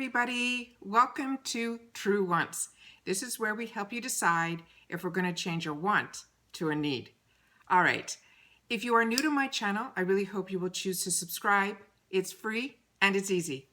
everybody. Welcome to True Wants. This is where we help you decide if we're going to change a want to a need. All right. If you are new to my channel, I really hope you will choose to subscribe. It's free and it's easy.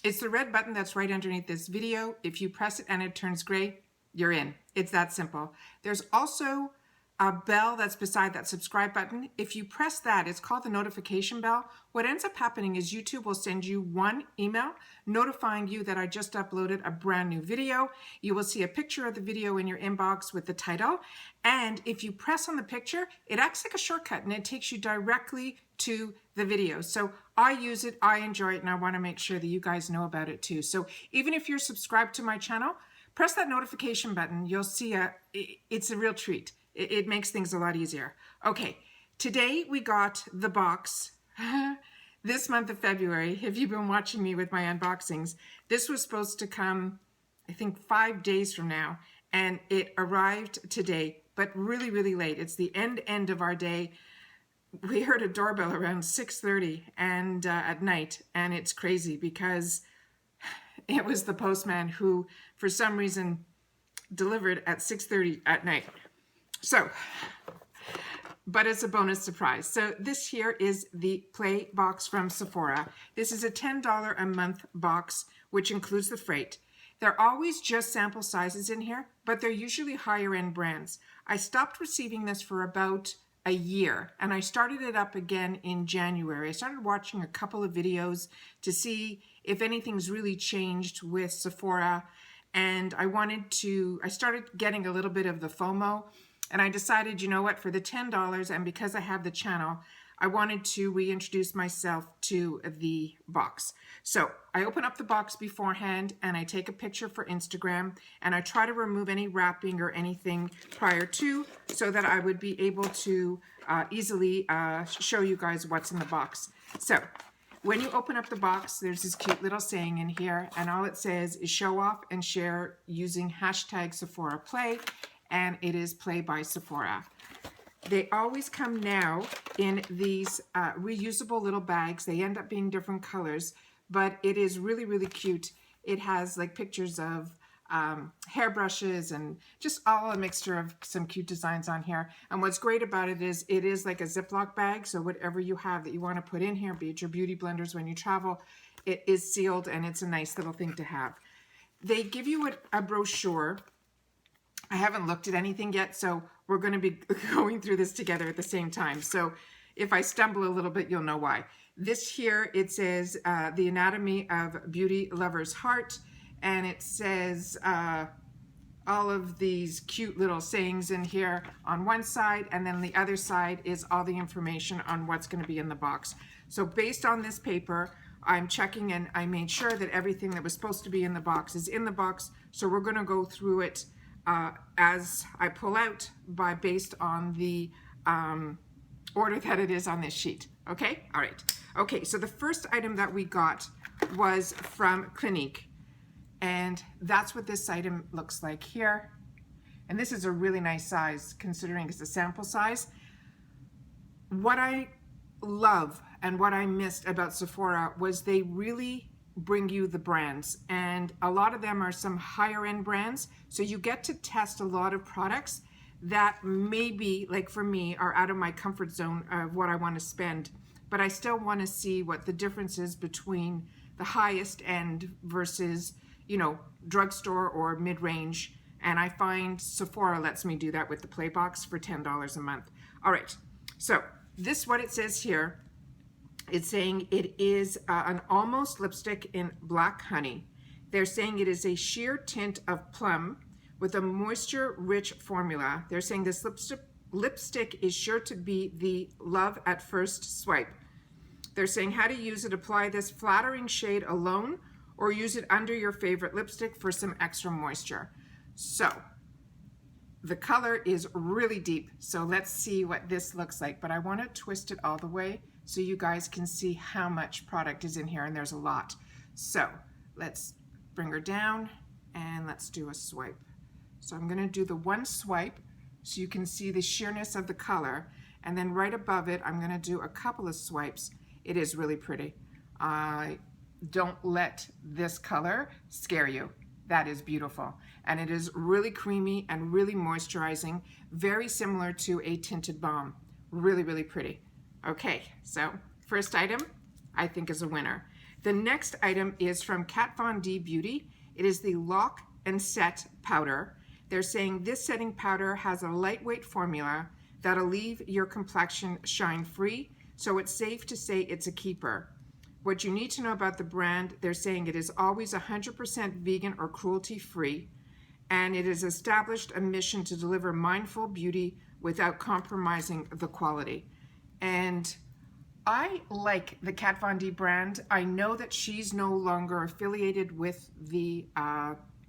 It's the red button that's right underneath this video. If you press it and it turns gray, you're in. It's that simple. There's also a bell that's beside that subscribe button. If you press that, it's called the notification bell. What ends up happening is YouTube will send you one email notifying you that I just uploaded a brand new video. You will see a picture of the video in your inbox with the title. And if you press on the picture, it acts like a shortcut and it takes you directly to the video. So I use it, I enjoy it, and I want to make sure that you guys know about it too. So even if you're subscribed to my channel, press that notification button. You'll see it's a real treat. It makes things a lot easier. Okay, today we got the box. This month of February, if you've been watching me with my unboxings, this was supposed to come, I think 5 days from now, and it arrived today, but really, really late. It's the end of our day. We heard a doorbell around 6:30 and at night, and it's crazy because it was the postman who, for some reason, delivered at 6:30 at night. So, but it's a bonus surprise. So this here is the Play box from Sephora. This is a $10 a month box, which includes the freight. They're always just sample sizes in here, but they're usually higher end brands. I stopped receiving this for about a year, and I started it up again in January. I started watching a couple of videos to see if anything's really changed with Sephora, and I started getting a little bit of the FOMO. And I decided, you know what, for the $10, and because I have the channel, I wanted to reintroduce myself to the box. So I open up the box beforehand and I take a picture for Instagram, and I try to remove any wrapping or anything prior to, so that I would be able to easily show you guys what's in the box. So when you open up the box, there's this cute little saying in here, and all it says is show off and share using #SephoraPlay. And it is Play by Sephora. They always come now in these reusable little bags. They end up being different colors, but it is really, really cute. It has like pictures of hairbrushes and just all a mixture of some cute designs on here. And what's great about it is like a Ziploc bag, so whatever you have that you want to put in here, be it your beauty blenders when you travel, it is sealed and it's a nice little thing to have. They give you a brochure. I haven't looked at anything yet, so we're going to be going through this together at the same time. So if I stumble a little bit, you'll know why. This here, it says the anatomy of beauty lover's heart, and it says all of these cute little sayings in here on one side, and then the other side is all the information on what's going to be in the box. So based on this paper, I'm checking, and I made sure that everything that was supposed to be in the box is in the box. So we're going to go through it as I pull out based on the order that it is on this sheet. Okay? All right. Okay, so the first item that we got was from Clinique, and that's what this item looks like here. And this is a really nice size considering it's a sample size. What I love and what I missed about Sephora was they really bring you the brands, and a lot of them are some higher end brands, so you get to test a lot of products that maybe, like for me, are out of my comfort zone of what I want to spend, but I still want to see what the difference is between the highest end versus, you know, drugstore or mid-range, and I find Sephora lets me do that with the Play box for $10 a month. All right, so this, what it says here, it's saying it is an almost lipstick in black honey. They're saying it is a sheer tint of plum with a moisture-rich formula. They're saying this lipstick is sure to be the love at first swipe. They're saying how to use it. Apply this flattering shade alone or use it under your favorite lipstick for some extra moisture. So the color is really deep. So let's see what this looks like. But I want to twist it all the way so you guys can see how much product is in here, and there's a lot. So let's bring her down and let's do a swipe. So I'm going to do the one swipe so you can see the sheerness of the color, and then right above it I'm going to do a couple of swipes. It is really pretty. I don't let this color scare you. That is beautiful. And it is really creamy and really moisturizing, very similar to a tinted balm. Really, really pretty. Okay, so first item I think is a winner. The next item is from Kat Von D Beauty. It is the Lock and Set Powder. They're saying this setting powder has a lightweight formula that'll leave your complexion shine free, so it's safe to say it's a keeper. What you need to know about the brand, they're saying it is always 100% vegan or cruelty free, and it has established a mission to deliver mindful beauty without compromising the quality. And I like the Kat Von D brand. I know that she's no longer affiliated with the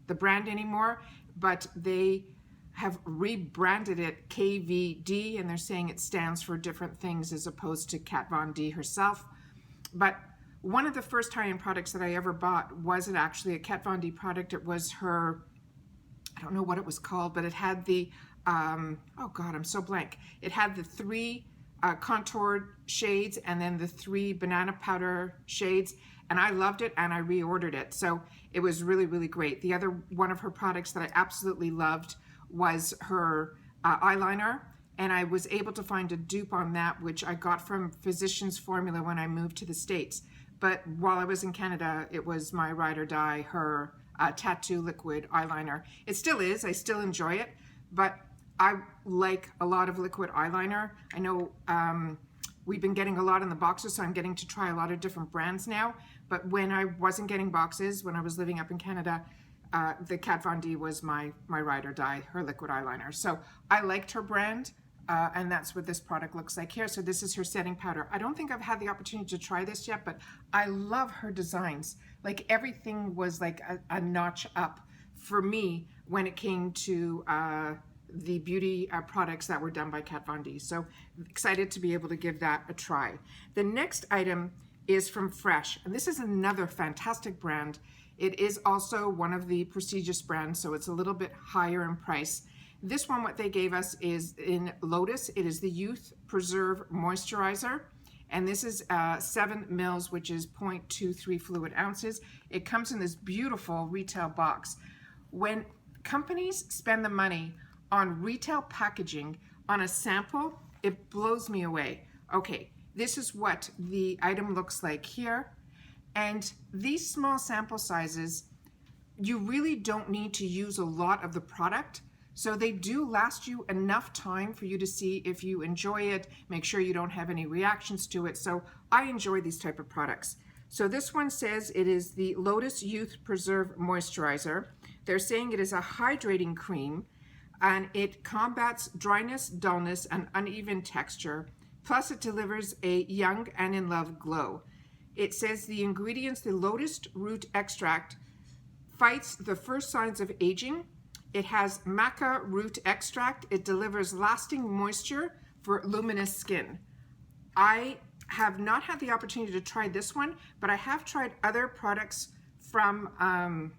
brand anymore, but they have rebranded it KVD, and they're saying it stands for different things as opposed to Kat Von D herself. But one of the first high-end products that I ever bought wasn't actually a Kat Von D product. It was her, I don't know what it was called, but it had the, oh God, I'm so blank. It had the 3 contoured shades and then the 3 banana powder shades, and I loved it and I reordered it. So it was really, really great. The other one of her products that I absolutely loved was her eyeliner, and I was able to find a dupe on that, which I got from Physicians Formula when I moved to the States. But while I was in Canada, it was my ride or die, her tattoo liquid eyeliner. It still is, I still enjoy it, but I like a lot of liquid eyeliner. I know we've been getting a lot in the boxes, so I'm getting to try a lot of different brands now. But when I wasn't getting boxes, when I was living up in Canada, the Kat Von D was my ride or die, her liquid eyeliner. So I liked her brand, and that's what this product looks like here. So this is her setting powder. I don't think I've had the opportunity to try this yet, but I love her designs. Like everything was like a notch up for me when it came to the beauty products that were done by Kat Von D. So excited to be able to give that a try. The next item is from Fresh, and this is another fantastic brand. It is also one of the prestigious brands, so it's a little bit higher in price. This one, what they gave us is in Lotus. It is the Youth Preserve Moisturizer, and this is 7 mils, which is 0.23 fluid ounces. It comes in this beautiful retail box. When companies spend the money on retail packaging on a sample, it blows me away. Okay, this is what the item looks like here. And these small sample sizes, you really don't need to use a lot of the product. So they do last you enough time for you to see if you enjoy it, make sure you don't have any reactions to it. So I enjoy these type of products. So this one says it is the Lotus Youth Preserve Moisturizer. They're saying it is a hydrating cream, and it combats dryness, dullness, and uneven texture. Plus it delivers a young and in love glow. It says the ingredients, the lotus root extract fights the first signs of aging. It has maca root extract. It delivers lasting moisture for luminous skin. I have not had the opportunity to try this one, but I have tried other products from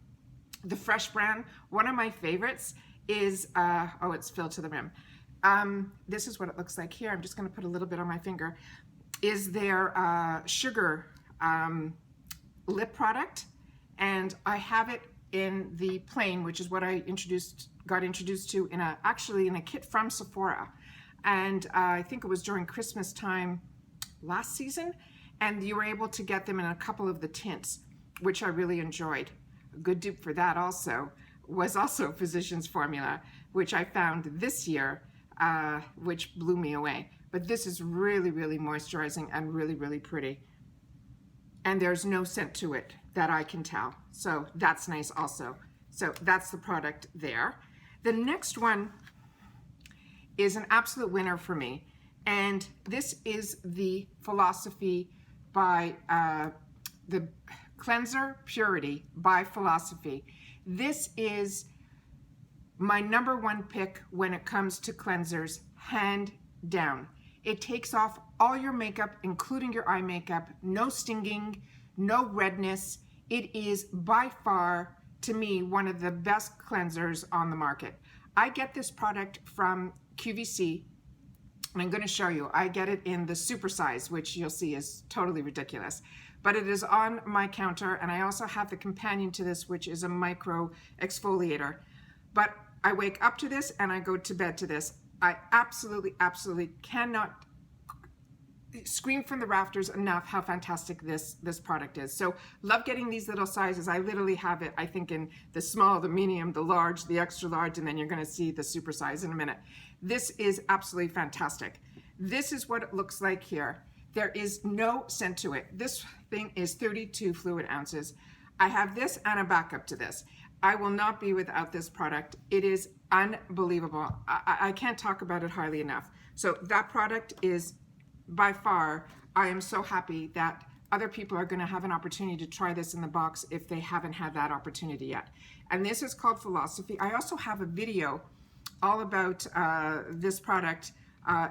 the Fresh brand. One of my favorites is, oh, it's filled to the rim. This is what it looks like here. I'm just going to put a little bit on my finger. Is their sugar lip product, and I have it in the plain, which is what I got introduced to actually in a kit from Sephora, and I think it was during Christmas time last season, and you were able to get them in a couple of the tints, which I really enjoyed. A good dupe for that also was also Physicians Formula, which I found this year, which blew me away. But this is really, really moisturizing and really, really pretty. And there's no scent to it that I can tell. So that's nice also. So that's the product there. The next one is an absolute winner for me. And this is the Philosophy by the Cleanser Purity by Philosophy. This is my #1 pick when it comes to cleansers, hand down. It takes off all your makeup, including your eye makeup, no stinging, no redness. It is by far, to me, one of the best cleansers on the market. I get this product from QVC, and I'm going to show you. I get it in the super size, which you'll see is totally ridiculous. but it is on my counter, and I also have the companion to this, which is a micro exfoliator. But I wake up to this and I go to bed to this. I absolutely, absolutely cannot scream from the rafters enough how fantastic this product is. So love getting these little sizes. I literally have it, I think, in the small, the medium, the large, the extra large, and then you're going to see the super size in a minute. This is absolutely fantastic. This is what it looks like here. There is no scent to it. This thing is 32 fluid ounces. I have this and a backup to this. I will not be without this product. It is unbelievable. I can't talk about it highly enough. So that product is by far, I am so happy that other people are going to have an opportunity to try this in the box if they haven't had that opportunity yet. And this is called Philosophy. I also have a video all about this product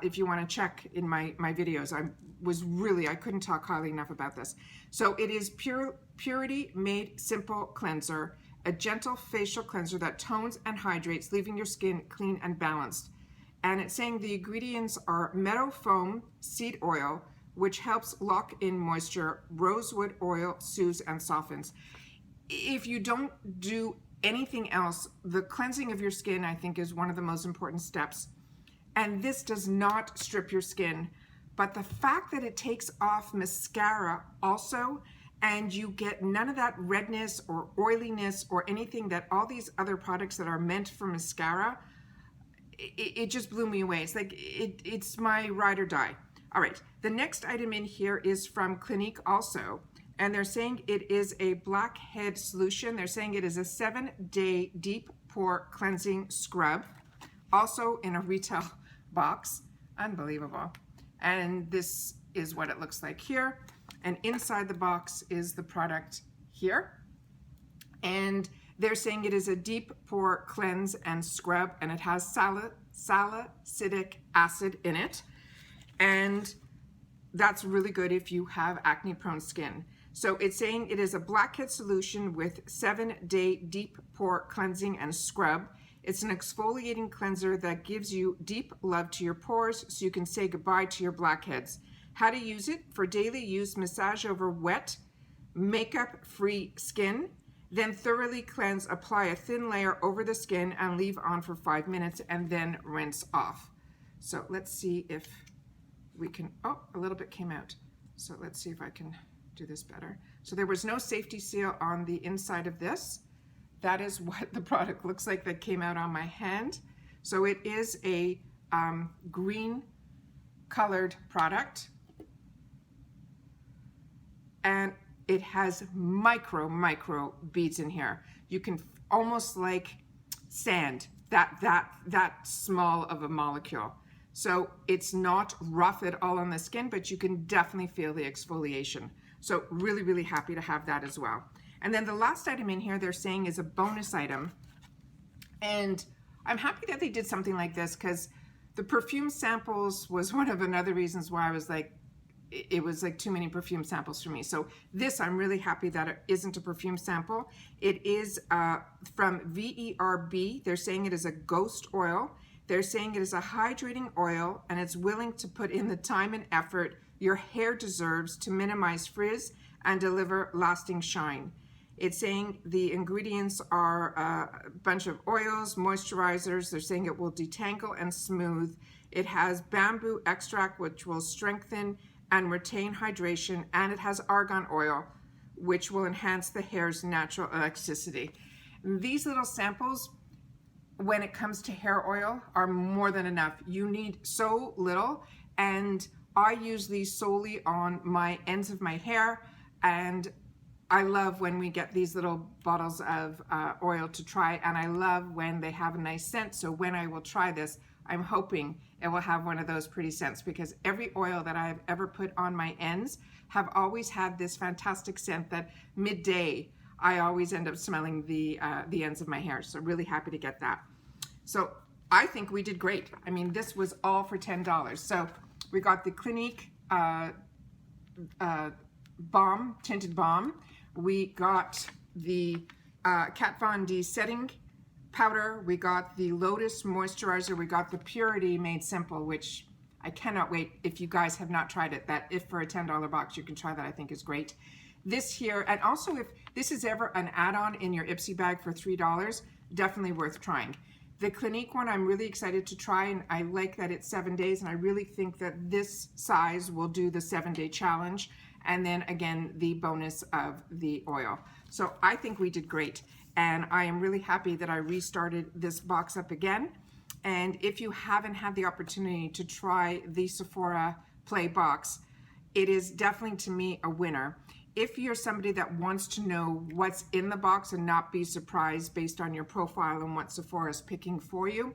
if you want to check in my videos. I couldn't talk highly enough about this. So it is Purity Made Simple Cleanser, a gentle facial cleanser that tones and hydrates, leaving your skin clean and balanced. And it's saying the ingredients are meadow foam seed oil, which helps lock in moisture, rosewood oil soothes and softens. If you don't do anything else, the cleansing of your skin, I think, is one of the most important steps. And this does not strip your skin, but the fact that it takes off mascara also, and you get none of that redness or oiliness or anything that all these other products that are meant for mascara, it just blew me away. It's like, it's my ride or die. All right, the next item in here is from Clinique also, and they're saying it is a Blackhead solution. They're saying it is a 7-day deep pore cleansing scrub, also in a retail box. Unbelievable. And this is what it looks like here. And inside the box is the product here. And they're saying it is a deep pore cleanse and scrub, and it has salicylic acid in it. And that's really good if you have acne prone skin. So it's saying it is a Blackhead solution with 7-day deep pore cleansing and scrub. It's an exfoliating cleanser that gives you deep love to your pores so you can say goodbye to your blackheads. How to use it: for daily use, massage over wet, makeup-free skin. Then thoroughly cleanse, apply a thin layer over the skin and leave on for 5 minutes and then rinse off. So let's see if we can, oh, a little bit came out. So let's see if I can do this better. So there was no safety seal on the inside of this. That is what the product looks like that came out on my hand. So it is a green colored product. And it has micro beads in here. You can almost like sand, that small of a molecule. So it's not rough at all on the skin, but you can definitely feel the exfoliation. So really happy to have that as well. And then the last item in here they're saying is a bonus item. And I'm happy that they did something like this, because the perfume samples was one of another reasons why I was like, it was like too many perfume samples for me. So this, I'm really happy that it isn't a perfume sample. It is from VERB. They're saying it is a ghost oil. They're saying it is a hydrating oil, and it's willing to put in the time and effort your hair deserves to minimize frizz and deliver lasting shine. It's saying the ingredients are a bunch of oils, moisturizers. They're saying it will detangle and smooth. It has bamboo extract, which will strengthen and retain hydration, and it has argan oil, which will enhance the hair's natural elasticity. These little samples, when it comes to hair oil, are more than enough. You need so little, and I use these solely on my ends of my hair, and I love when we get these little bottles of oil to try, and I love when they have a nice scent. So when I will try this, I'm hoping it will have one of those pretty scents, because every oil that I have ever put on my ends have always had this fantastic scent that midday I always end up smelling the ends of my hair. So really happy to get that. So I think we did great. I mean, this was all for $10. So we got the Clinique balm, tinted balm. We got the Kat Von D setting powder. We got the Lotus moisturizer. We got the Purity Made Simple, which I cannot wait. If you guys have not tried it, that if for a $10 box, you can try that, I think is great. This here, and also if this is ever an add-on in your Ipsy bag for $3, definitely worth trying. The Clinique one, I'm really excited to try, and I like that it's 7 days, and I really think that this size will do the 7-day challenge, and then again, the bonus of the oil. So I think we did great, and I am really happy that I restarted this box up again. And if you haven't had the opportunity to try the Sephora Play box, it is definitely, to me, a winner. If you're somebody that wants to know what's in the box and not be surprised based on your profile and what Sephora is picking for you,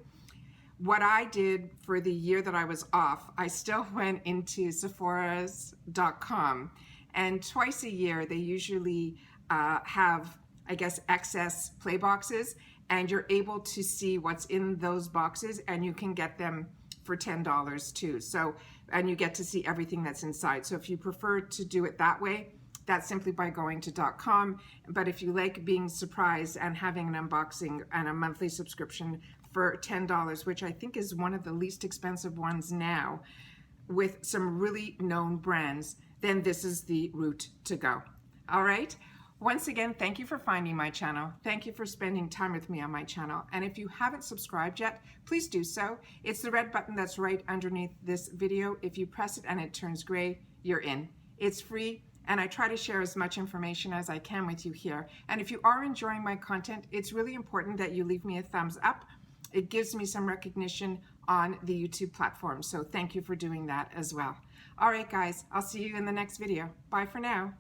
what I did for the year that I was off, I still went into Sephora's.com, and twice a year they usually have, I guess, excess play boxes, and you're able to see what's in those boxes, and you can get them for $10 too. So, and you get to see everything that's inside. So if you prefer to do it that way, that's simply by going to .com. But if you like being surprised and having an unboxing and a monthly subscription for $10, which I think is one of the least expensive ones now, with some really known brands, then this is the route to go. All right. Once again, thank you for finding my channel. Thank you for spending time with me on my channel. And if you haven't subscribed yet, please do so. It's the red button that's right underneath this video. If you press it and it turns gray, you're in. It's free, and I try to share as much information as I can with you here. And if you are enjoying my content, it's really important that you leave me a thumbs up. It gives me some recognition on the YouTube platform. So thank you for doing that as well. All right, guys, I'll see you in the next video. Bye for now.